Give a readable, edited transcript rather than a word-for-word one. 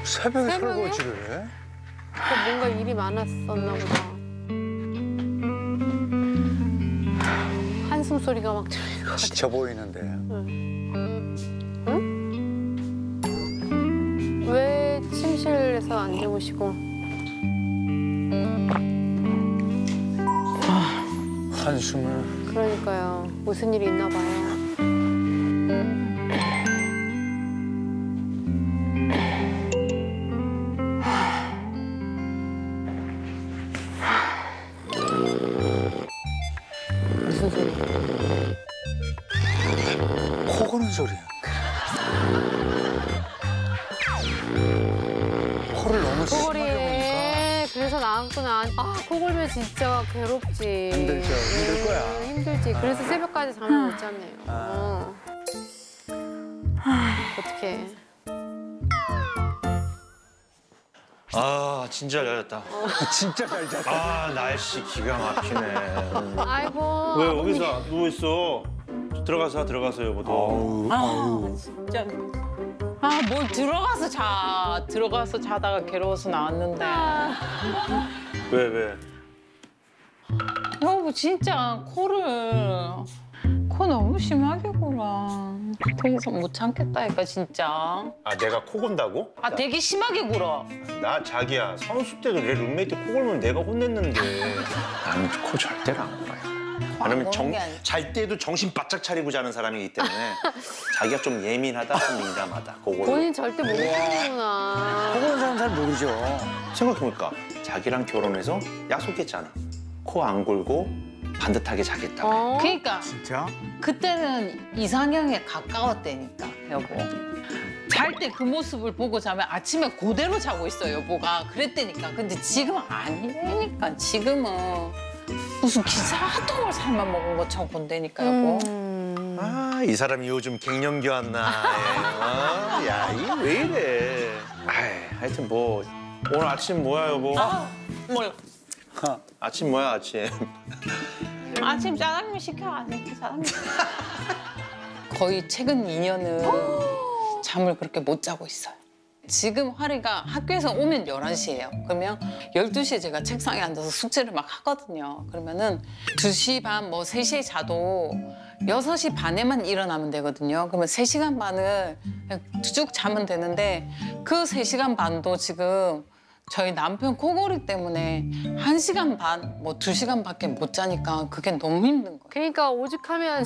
새벽에 새벽에? 설거지를 해? 뭔가 일이 많았었나 보다. 한숨 소리가 막 들리는 것 같아. 지쳐 보이는데. 왜 침실에서 안 주무시고? 한숨을. 그러니까요. 무슨 일이 있나 봐요. 무슨 소리? 코 고는 소리야. 코를 너무 심하게 보니까 코골이에 그래서 나왔구나. 아, 코골면 진짜 괴롭지. 힘들죠. 힘들 거야. 힘들지. 그래서 새벽까지 잠을 못 잤네요. 어떡해. 아 진짜 잘 잤다. 진짜 잘 잤다. 아 날씨 기가 막히네. 아이고. 왜 아버님. 여기서 누워 있어? 들어가서 여보도. 아유. 진짜. 아, 뭘 들어가서 자. 들어가서 자다가 괴로워서 나왔는데. 왜? 여보, 진짜 코 너무 심하게 굴어. 되게 못 참겠다니까, 진짜. 아 내가 코 곤다고? 아, 되게 심하게 굴어. 나 자기야 선수 때도 내 룸메이트 코 골면 내가 혼냈는데. 나는 코 절대로 안 골아요. 왜냐면 고는 게 아니야. 잘 때도 정신 바짝 차리고 자는 사람이기 때문에 자기가 좀 예민하다, 좀 민감하다. 그걸로. 본인 절대 못 먹는구나. 코 고는 사람 잘 모르죠. 생각해보니까 자기랑 결혼해서 약속했잖아. 코 안 골고 반듯하게 자겠다. 어? 그러니까 진짜? 그때는 이상형에 가까웠다니까, 여보. 잘 때 그 모습을 보고 자면 아침에 그대로 자고 있어, 여보가. 그랬다니까. 근데 지금은 아니라니까. 지금은 무슨 기사 핫도그를 삶아 먹은 것처럼 본다니까, 여보. 아, 이 사람이 요즘 갱년기 왔나. 야, 이게 왜 이래. 아이, 하여튼 뭐 오늘 아침 뭐야, 여보? 뭘? 아침 뭐야, 아침? 아침 짜장면 시켜, 안 시켜, 짜장면. 거의 최근 2년은 잠을 그렇게 못 자고 있어요. 지금 화리가 학교에서 오면 11시예요. 그러면 12시에 제가 책상에 앉아서 숙제를 막 하거든요. 그러면은 2시 반, 뭐 3시에 자도 6시 반에만 일어나면 되거든요. 그러면 3시간 반을 그냥 쭉 자면 되는데 그 3시간 반도 지금 저희 남편 코골이 때문에 1시간 반, 뭐 2시간밖에 못 자니까 그게 너무 힘든 거예요. 그러니까 오죽하면